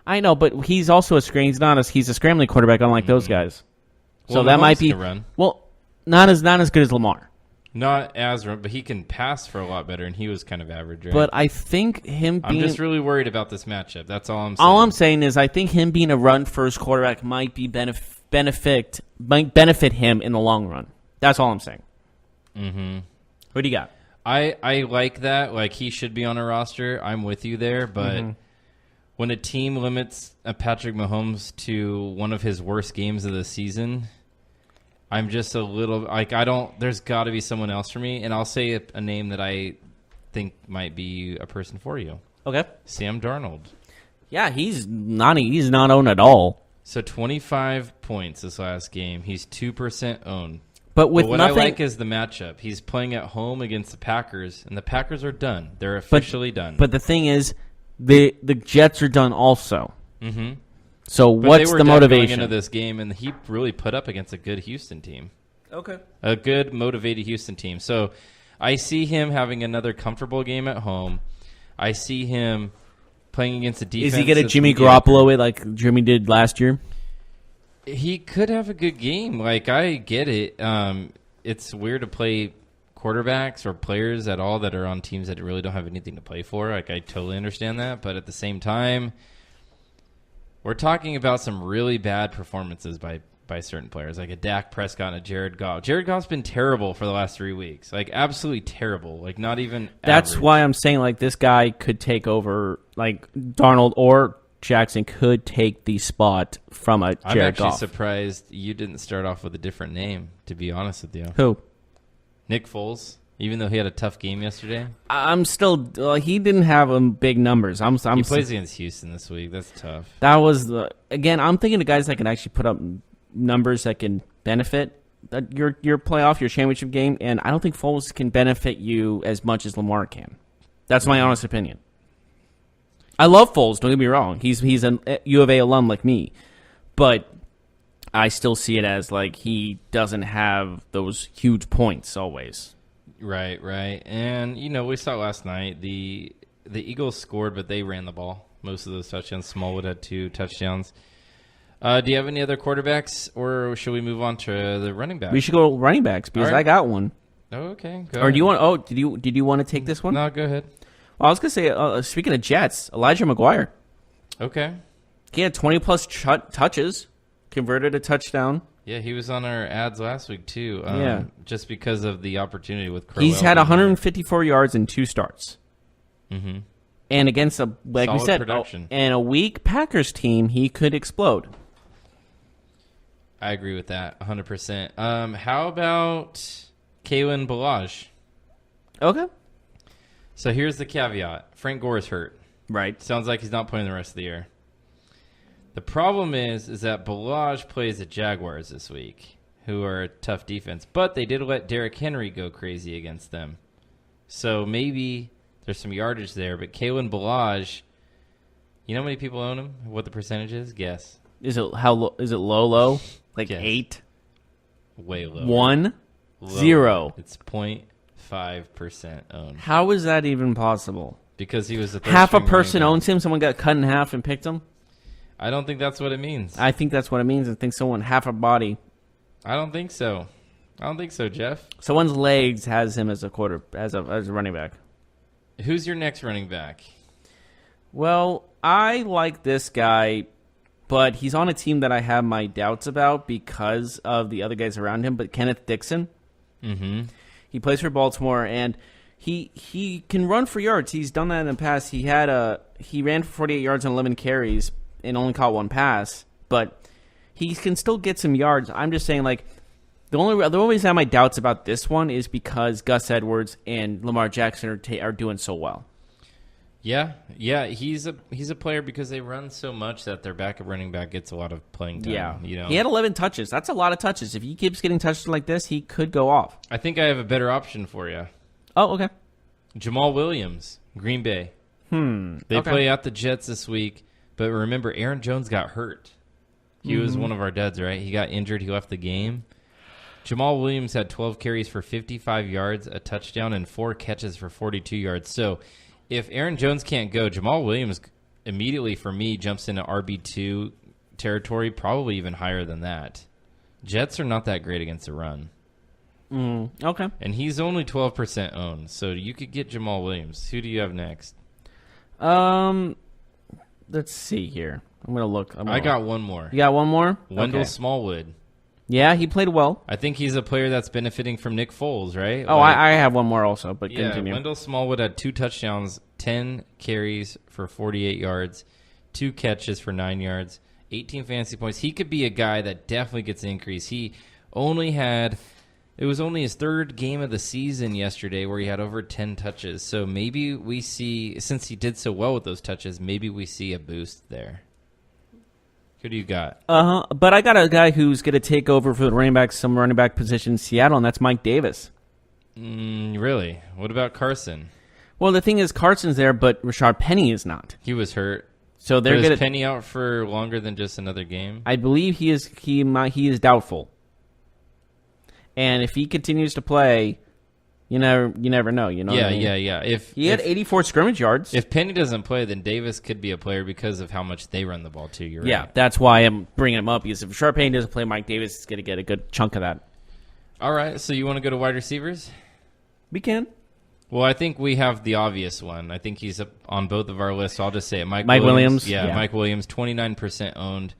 I know, but he's also he's a scrambling quarterback, unlike those guys. So Well, that Mahomes might be can run. well, not as good as Lamar. Not as, but he can pass for a lot better, and he was kind of average, right? But I think him I'm being just really worried about this matchup. That's all I'm saying. all I'm saying is I think him being a run first quarterback might be benefit him in the long run. That's all I'm saying. Mm-hmm. What do you got? I like that. Like, he should be on a roster. I'm with you there, but when a team limits Patrick Mahomes to one of his worst games of the season, I'm just a little like there's got to be someone else for me, and I'll say a name that I think might be a person for you. Okay. Sam Darnold. Yeah, he's not owned at all. So 25 points this last game. He's 2% owned. But with what nothing, I like is the matchup. He's playing at home against the Packers, and the Packers are done. They're officially done. But the thing is, the Jets are done also. Mm-hmm. So But what's they were the down motivation? going into this game, and he really put up against a good Houston team, Okay. a good motivated Houston team. So I see him having another comfortable game at home. I see him playing against a defense. Is he going to that's Jimmy gonna Garoppolo it like Jimmy did last year? He could have a good game. Like, I get it. It's weird to play quarterbacks or players at all that are on teams that really don't have anything to play for. Like, I totally understand that. But at the same time, we're talking about some really bad performances by certain players, like a Dak Prescott and a Jared Goff. Jared Goff's been terrible for the last 3 weeks. Like, absolutely terrible. Like, not even That's average. why I'm saying like this guy could take over, like Darnold or Jackson could take the spot from a I'm Jared actually Goff. surprised you didn't start off with a different name, to be honest with you. Who? Nick Foles, even though he had a tough game yesterday. I'm still. He didn't have big numbers. He plays against Houston this week. That's tough. That was again. I'm thinking of guys that can actually put up numbers that can benefit your playoff, your championship game, and I don't think Foles can benefit you as much as Lamar can. That's my honest opinion. I love Foles. Don't get me wrong. He's a U of A alum like me, but I still see it as like he doesn't have those huge points always. Right. And, we saw last night the Eagles scored, but they ran the ball. Most of those touchdowns. Smallwood had 2 touchdowns. Do you have any other quarterbacks, or should we move on to the running back? We should go running backs because All right. I got one. Oh, okay. Go Or ahead. do you want? Oh, did you want to take this one? No, go ahead. Well, I was gonna say, speaking of Jets, Elijah McGuire. Okay. He had 20-plus touches, converted a touchdown. Yeah, he was on our ads last week, too. Yeah. Just because of the opportunity with Crowell. He's had 154 yards in 2 starts. Mm-hmm. And against a, like we Solid said, production. and a weak Packers team, he could explode. I agree with that 100%. How about Kalen Balaj? Okay. So here's the caveat. Frank Gore is hurt. Right. Sounds like he's not playing the rest of the year. The problem is that Balaj plays the Jaguars this week, who are a tough defense, but they did let Derrick Henry go crazy against them. So maybe there's some yardage there, but Kalen Balaj, you know how many people own him? What the percentage is? Guess. Is it is it low? Like Yes. 8? Way low. 1? Lower. 0. It's 0.5% owned. How is that even possible? Because he was a Half a third-string person running back. owns him. Someone got cut in half and picked him. I don't think that's what it means. I think that's what it means. I think someone half a body, I don't think so. I don't think so, Jeff. someone's legs has him as a as a running back. Who's your next running back? Well, I like this guy, but he's on a team that I have my doubts about because of the other guys around him. But Kenneth Dixon, Mm-hmm. he plays for Baltimore, and he can run for yards. He's done that in the past. He ran for 48 yards on 11 carries and only caught 1 pass, but he can still get some yards. I'm just saying, like, the only reason I have my doubts about this one is because Gus Edwards and Lamar Jackson are doing so well. Yeah, he's a player because they run so much that their backup running back gets a lot of playing time. Yeah. You know, He had 11 touches. That's a lot of touches. If he keeps getting touches like this, he could go off. I think I have a better option for you. Oh, okay. Jamal Williams, Green Bay. They play out the Jets this week, but remember, Aaron Jones got hurt. He was one of our duds, right? He got injured. He left the game. Jamal Williams had 12 carries for 55 yards, a touchdown, and 4 catches for 42 yards. So if Aaron Jones can't go, Jamal Williams immediately, for me, jumps into RB2 territory, probably even higher than that. Jets are not that great against the run. Okay. And he's only 12% owned, so you could get Jamal Williams. Who do you have next? Let's see here. I'm going to look. I got one more. You got one more? Wendell Okay. Smallwood. Yeah, he played well. I think he's a player that's benefiting from Nick Foles, right? Oh, I have one more also, but yeah, continue. Wendell Smallwood had 2 touchdowns, 10 carries for 48 yards, 2 catches for 9 yards, 18 fantasy points. He could be a guy that definitely gets an increase. It was only his 3rd game of the season yesterday where he had over 10 touches. So maybe we see, since he did so well with those touches, maybe we see a boost there. Who do you got? But I got a guy who's going to take over for the some running back position in Seattle, and that's Mike Davis. Really? What about Carson? Well, the thing is, Carson's there, but Rashard Penny is not. He was hurt. So they're Is going to. Penny out for longer than just another game? I believe he is. He is doubtful. And if he continues to play, you never know. You know. Yeah, what I mean? yeah. If He had 84 scrimmage yards. If Penny doesn't play, then Davis could be a player because of how much they run the ball too. You're Yeah, right. that's why I'm bringing him up. Because if Rashard Penny doesn't play, Mike Davis is going to get a good chunk of that. All right, so you want to go to wide receivers? We can. Well, I think we have the obvious one. I think he's up on both of our lists. So I'll just say it. Mike Williams. Yeah, Mike Williams, 29% owned.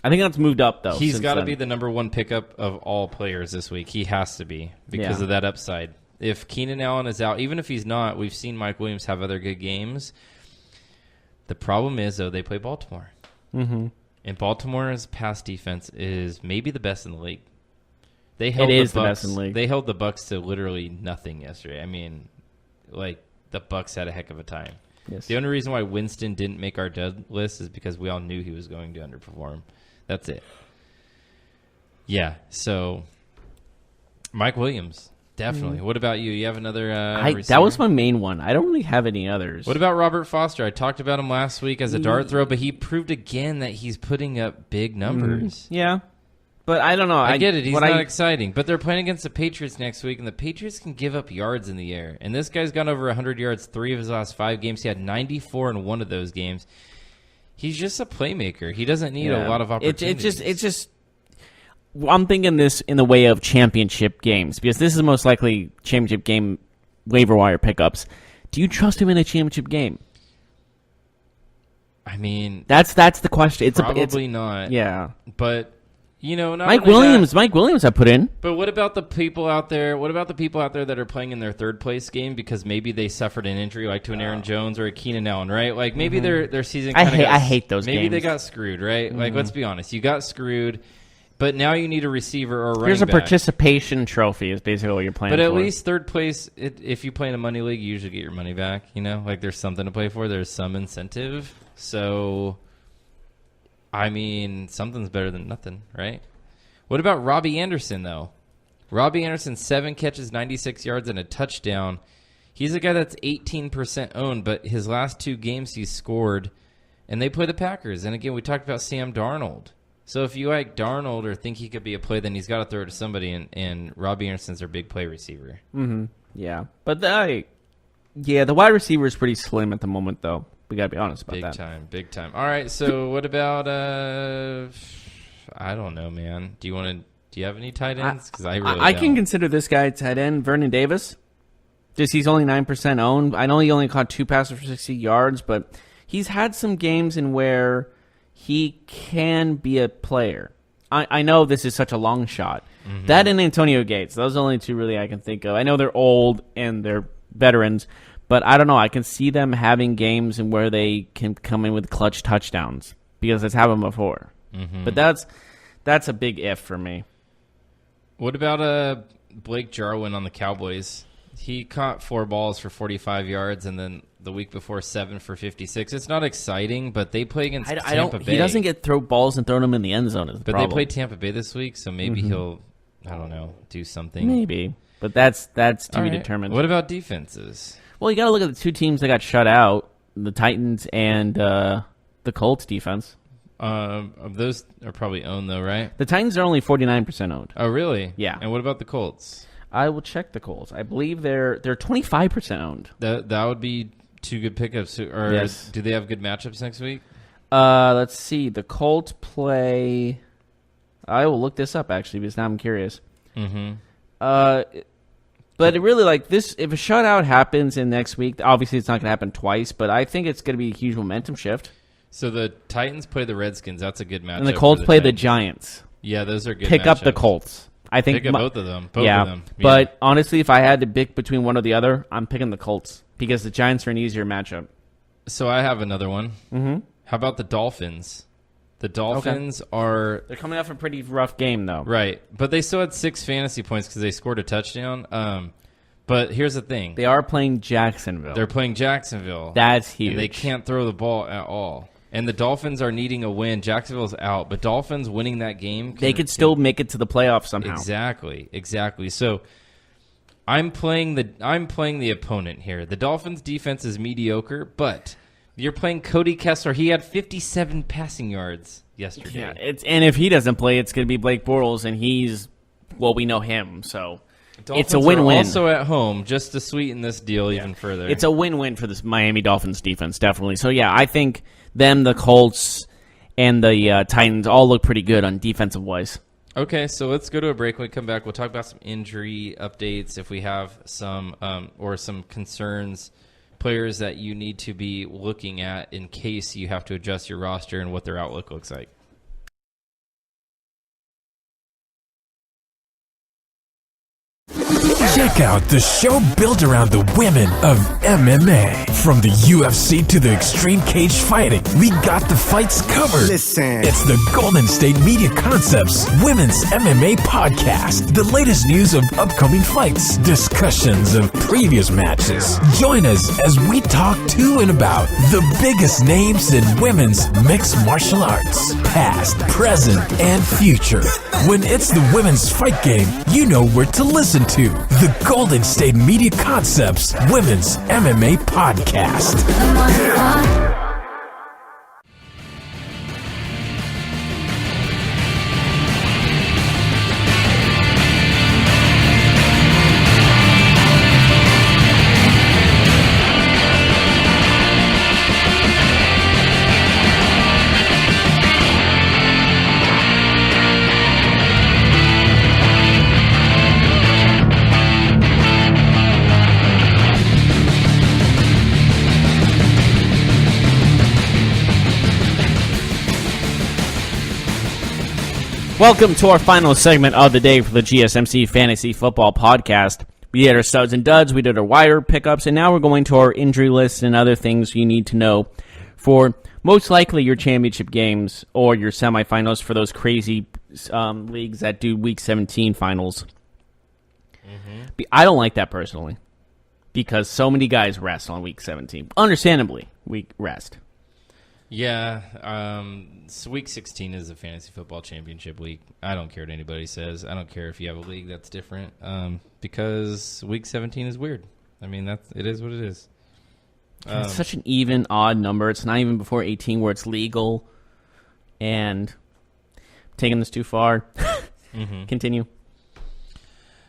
I think that's moved up, though. He's got to be the number 1 pickup of all players this week. He has to be because of that upside. If Keenan Allen is out, even if he's not, we've seen Mike Williams have other good games. The problem is, though, they play Baltimore. Mm-hmm. And Baltimore's pass defense is maybe the best in the league. They held the best in the league. They held the Bucs to literally nothing yesterday. I mean, like, the Bucs had a heck of a time. Yes. The only reason why Winston didn't make our dead list is because we all knew he was going to underperform. That's it. Yeah, so Mike Williams, definitely. What about you? You have another receiver? That was my main one. I don't really have any others. What about Robert Foster? I talked about him last week as a dart throw, but he proved again that he's putting up big numbers. Yeah, but I don't know. I get it. He's not exciting, but they're playing against the Patriots next week, and the Patriots can give up yards in the air. And this guy's gone over 100 yards 3 of his last 5 games. He had 94 in 1 of those games. He's just a playmaker. He doesn't need a lot of opportunities. It's just. I'm thinking this in the way of championship games because this is most likely championship game waiver wire pickups. Do you trust him in a championship game? I mean, that's the question. Probably not. Yeah, but not Mike only Williams. that, Mike Williams, I put in. But what about the people out there? What about the people out there that are playing in their 3rd place game because maybe they suffered an injury, like to an Aaron Jones or a Keenan Allen, right? Like maybe their season. I hate those. Maybe games. they got screwed, right? Like let's be honest, you got screwed. But now you need a receiver or a running Here's a back. participation trophy is basically what you're playing for. But at least 3rd place, if you play in a money league, you usually get your money back. Like there's something to play for. There's some incentive. So, I mean, something's better than nothing, right? What about Robbie Anderson, though? Robbie Anderson, 7 catches, 96 yards, and a touchdown. He's a guy that's 18% owned, but his last 2 games he's scored, and they play the Packers. And again, we talked about Sam Darnold. So if you like Darnold or think he could be a play, then he's got to throw it to somebody, and Robbie Anderson's their big play receiver. Mm-hmm. Yeah. But the wide receiver is pretty slim at the moment, though. We got to be honest about that. Big time. All right, so what about, I don't know, man. Do you have any tight ends? Because I really I can consider this guy tight end, Vernon Davis. Just he's only 9% owned. I know he only caught 2 passes for 60 yards, but he's had some games in where he can be a player. I know this is such a long shot. Mm-hmm. That and Antonio Gates. Those are the only 2 really I can think of. I know they're old and they're veterans, but I don't know. I can see them having games in where they can come in with clutch touchdowns because it's happened before. Mm-hmm. But that's a big if for me. What about Blake Jarwin on the Cowboys? He caught 4 balls for 45 yards, and then the week before 7 for 56. It's not exciting, but they play against Tampa Bay. He doesn't get throw balls and throw them in the end zone. But they play Tampa Bay this week, so maybe he'll, I don't know, do something. Maybe, but that's to be determined. What about defenses? Well, you got to look at the two teams that got shut out: the Titans and the Colts defense. Those are probably owned though, right? The Titans are only 49% owned. Oh, really? Yeah. And what about the Colts? I will check the Colts. I believe they're 25% owned. That would be 2 good pickups. Or yes. Do they have good matchups next week? Let's see. The Colts play. I will look this up actually because now I'm curious. Mm-hmm. But it really like this. If a shutout happens in next week, obviously it's not going to happen twice. But I think it's going to be a huge momentum shift. So the Titans play the Redskins. That's a good matchup. And the Colts play the Titans. Giants. Yeah, those are good. Pick up the matchups. Colts. I think pick up both of them. Both yeah, of them. Yeah. But honestly, if I had to pick between one or the other, I'm picking the Colts because the Giants are an easier matchup. So I have another one. Mm-hmm. How about the Dolphins? The Dolphins are... They're coming off a pretty rough game, though. Right. But they still had 6 fantasy points because they scored a touchdown. But here's the thing. They are playing Jacksonville. They're playing Jacksonville. That's huge. And they can't throw the ball at all. And the Dolphins are needing a win. Jacksonville's out. But Dolphins winning that game... They could still make it to the playoffs somehow. Exactly. So I'm playing the opponent here. The Dolphins' defense is mediocre, but... You're playing Cody Kessler. He had 57 passing yards yesterday. Yeah, and if he doesn't play, it's going to be Blake Bortles, and we know him, so Dolphins it's a win-win. Are also at home, just to sweeten this deal even further. It's a win-win for this Miami Dolphins defense, definitely. So, yeah, I think them, the Colts, and the Titans all look pretty good on defensive-wise. Okay, so let's go to a break. When we come back, we'll talk about some injury updates, if we have some, or some concerns, players that you need to be looking at in case you have to adjust your roster and what their outlook looks like. Check out the show built around the women of MMA. From the UFC to the extreme cage fighting, we got the fights covered. Listen. It's the Golden State Media Concepts Women's MMA Podcast. The latest news of upcoming fights, discussions of previous matches. Join us as we talk to and about the biggest names in women's mixed martial arts, past, present, and future. When it's the women's fight game, you know where to listen to. The Golden State Media Concepts Women's MMA Podcast. Welcome to our final segment of the day for the GSMC Fantasy Football Podcast. We did our studs and duds, we did our wire pickups, and now we're going to our injury list and other things you need to know for most likely your championship games or your semifinals for those crazy leagues that do Week 17 finals. Mm-hmm. I don't like that personally because so many guys rest on Week 17. Understandably, we rest. Yeah, so Week 16 is a fantasy football championship week. I don't care what anybody says. I don't care if you have a league that's different because Week 17 is weird. I mean, it is what it is. It's such an even, odd number. It's not even before 18 where it's legal. And taking this too far. Mm-hmm. Continue.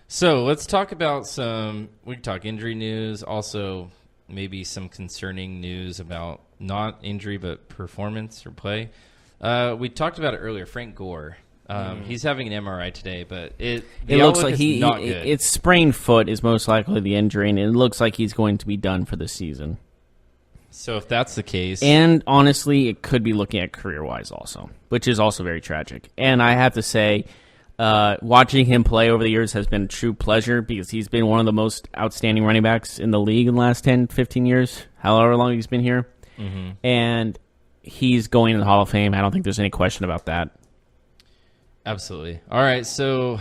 So let's talk about we can talk injury news, also maybe some concerning news about not injury but performance or play. We talked about it earlier. Frank Gore, he's having an MRI today, but it looks like not good. It's sprained foot is most likely the injury, and it looks like he's going to be done for the season. So if that's the case, and honestly, it could be looking at career-wise also, which is also very tragic. And I have to say, watching him play over the years has been a true pleasure because he's been one of the most outstanding running backs in the league in the last 10, 15 years, however long he's been here. Mm-hmm. And he's going to the Hall of Fame. I don't think there's any question about that. Absolutely. All right, so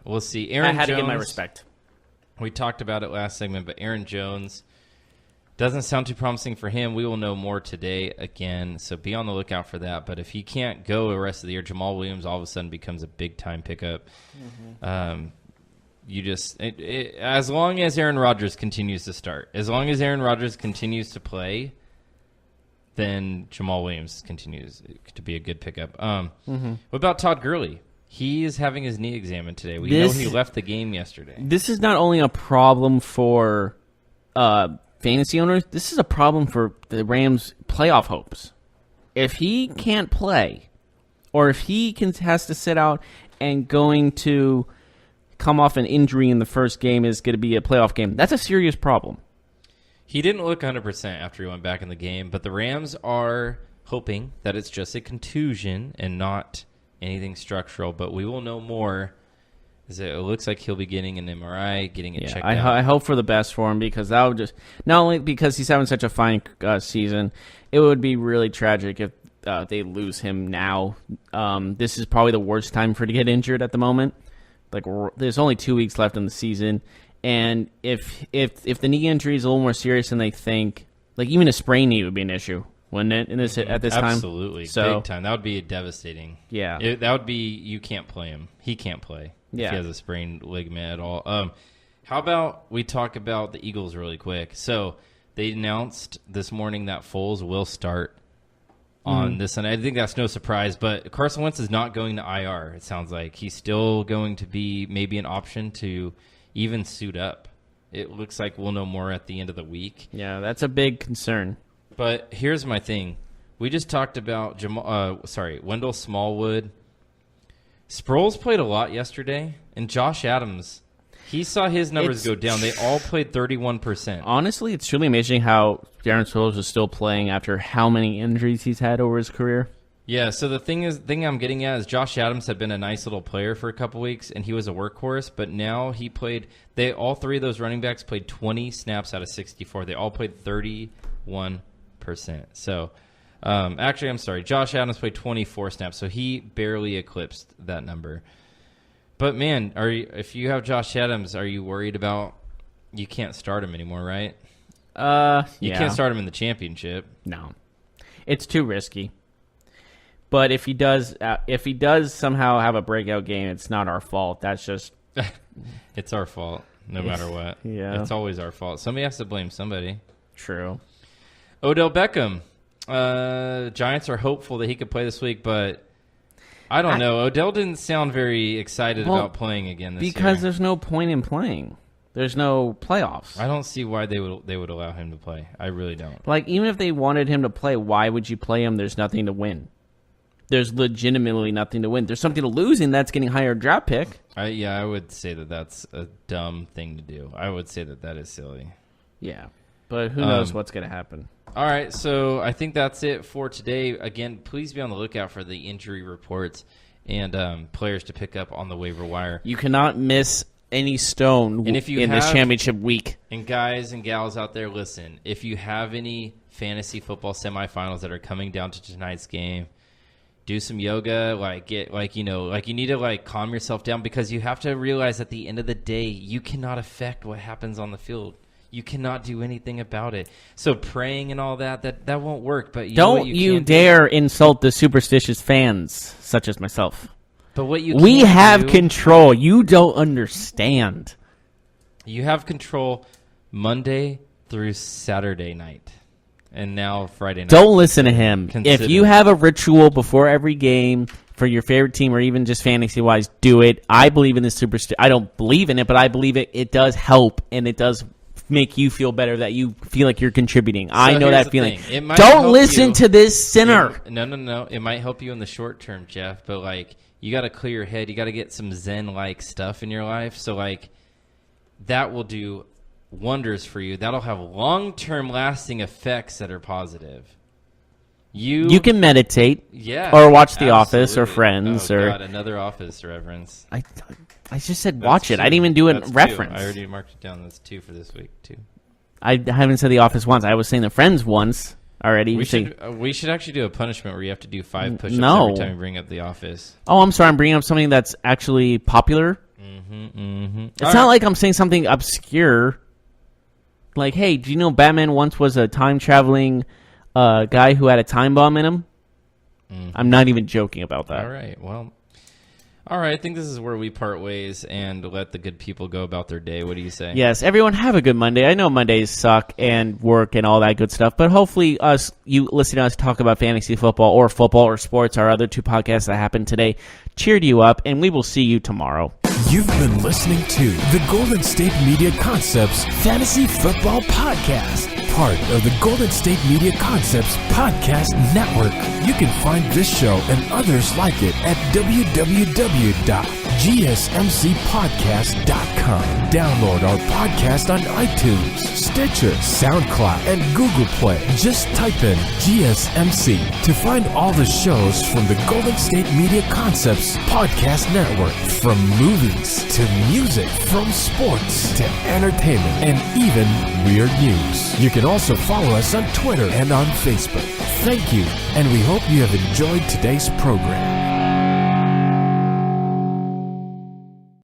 we'll see. Aaron I had Jones, to give my respect. We talked about it last segment, but Aaron Jones doesn't sound too promising for him. We will know more today again, so be on the lookout for that. But if he can't go the rest of the year, Jamal Williams all of a sudden becomes a big-time pickup. As long as Aaron Rodgers continues to start, as long as Aaron Rodgers continues to play, then Jamal Williams continues to be a good pickup. What about Todd Gurley? He is having his knee examined today. We know he left the game yesterday. This is not only a problem for fantasy owners, this is a problem for the Rams' playoff hopes. If he can't play, or if he has to sit out and going to come off an injury in the first game is going to be a playoff game, that's a serious problem. He didn't look 100% after he went back in the game, but the Rams are hoping that it's just a contusion and not anything structural, but we will know more. It looks like he'll be getting an MRI, getting it checked out. I hope for the best for him, because that would just, not only because he's having such a fine season, it would be really tragic if they lose him now. This is probably the worst time for him to get injured at the moment. Like, there's only 2 weeks left in the season, and if the knee injury is a little more serious than they think, like even a sprain knee would be an issue, wouldn't it? At this time, absolutely, big time. That would be devastating. Yeah, that would be. You can't play him. He can't play. Yeah. If he has a sprained ligament at all. How about we talk about the Eagles really quick? So they announced this morning that Foles will start on this, and I think that's no surprise. But Carson Wentz is not going to IR. It sounds like he's still going to be maybe an option to even suit up. It looks like we'll know more at the end of the week. Yeah, that's a big concern. But here's my thing: we just talked about Wendell Smallwood. Sproles played a lot yesterday, and Josh Adams, he saw his numbers go down. They all played 31%. Honestly, it's truly amazing how Darren Sproles is still playing after how many injuries he's had over his career. Yeah, so the thing I'm getting at is Josh Adams had been a nice little player for a couple weeks, and he was a workhorse, but now he played – all three of those running backs played 20 snaps out of 64. They all played 31%. So – actually, I'm sorry. Josh Adams played 24 snaps, so he barely eclipsed that number. But, man, if you have Josh Adams, are you worried about you can't start him anymore, right? You can't start him in the championship. No. It's too risky. But if he does somehow have a breakout game, it's not our fault. That's just it's our fault, no matter what. Yeah. It's always our fault. Somebody has to blame somebody. True. Odell Beckham. Giants are hopeful that he could play this week, but I don't know. Odell didn't sound very excited about playing again this year. Because there's no point in playing. There's no playoffs. I don't see why they would allow him to play. I really don't. Like, even if they wanted him to play, why would you play him? There's nothing to win. There's legitimately nothing to win. There's something to lose, and that's getting higher draft pick. I would say that that's a dumb thing to do. I would say that is silly. Yeah, but who knows what's going to happen. All right, so I think that's it for today. Again, please be on the lookout for the injury reports and players to pick up on the waiver wire. You cannot miss any stone in this championship week. And guys and gals out there, listen, if you have any fantasy football semifinals that are coming down to tonight's game, do some yoga, you need to calm yourself down, because you have to realize at the end of the day, you cannot affect what happens on the field. You cannot do anything about it. So praying and all that won't work. But don't you dare insult the superstitious fans such as myself. But we have control. You don't understand. You have control Monday through Saturday night, and now Friday night. Don't listen to him. If you have a ritual before every game for your favorite team, or even just fantasy-wise, do it. I believe in this superstition. I don't believe in it, but I believe it. It does help, and it does make you feel better that you feel like you're contributing. So I know that feeling. Don't listen to this sinner. No. It might help you in the short term, Jeff, but you got to clear your head. You got to get some Zen-like stuff in your life. So that will do wonders for you. That'll have long-term lasting effects that are positive. You can meditate, or watch The Office or Friends, or another Office reference. I just said watch it. I didn't even do a reference. I already marked it down. That's 2 for this week, too. I haven't said The Office once. I was saying The Friends once already. We should actually do a punishment where you have to do 5 push-ups every time you bring up The Office. Oh, I'm sorry. I'm bringing up something that's actually popular. It's not like I'm saying something obscure. Like, hey, do you know Batman once was a time-traveling guy who had a time bomb in him? I'm not even joking about that. All right, well... All right, I think this is where we part ways and let the good people go about their day. What do you say? Yes, everyone have a good Monday. I know Mondays suck and work and all that good stuff, but hopefully you listening to us talk about fantasy football or sports, our other two podcasts that happened today, cheered you up, and we will see you tomorrow. You've been listening to the Golden State Media Concepts Fantasy Football Podcast, part of the Golden State Media Concepts Podcast Network. You can find this show and others like it at www.gsmcpodcast.com. Download our podcast on iTunes, Stitcher, SoundCloud, and Google Play. Just type in GSMC to find all the shows from the Golden State Media Concepts Podcast Network, from movies to music, from sports to entertainment, and even weird news. You can also follow us on Twitter and on Facebook. Thank you, and we hope you have enjoyed today's program.